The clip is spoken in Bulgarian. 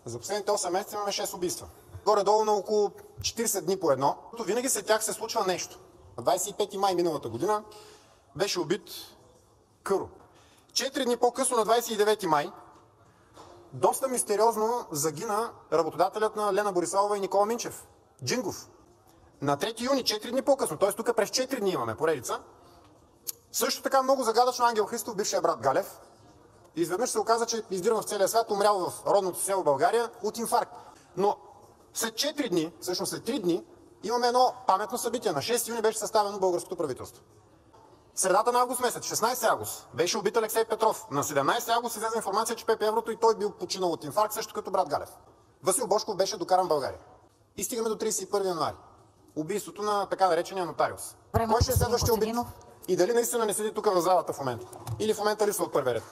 За последните 8 месеца имаме 6 убийства. Горе-долу на около 40 дни по едно. Винаги след тях се случва нещо. На 25 май миналата година беше убит Къро. 4 дни по-късно, на 29 май, доста мистериозно загина работодателят на Лена Бориславова и Никола Минчев – Джингов. На 3 юни, 4 дни по-късно, т.е. тук през 4 дни имаме поредица. Също така много загадъчно Ангел Христов, бившия брат Галев, изведнъж се оказа, че издирван в целия свят, умрял в родното село България от инфаркт. Но след 4 дни, всъщност след 3 дни, имаме едно паметно събитие. На 6 юни беше съставено българското правителство. Средата на август месец, 16 август, беше убит Алексей Петров. На 17 август излезе информация, че Пепе Еврото и той бил починал от инфаркт, също като брат Галев. Васил Божков беше докаран в България. И стигаме до 31 януари. Убийството на така наречения нотариус. Кой ще е следващия убит? И дали наистина не седи тук в залата в момента? Или в момента липсва от първия ред?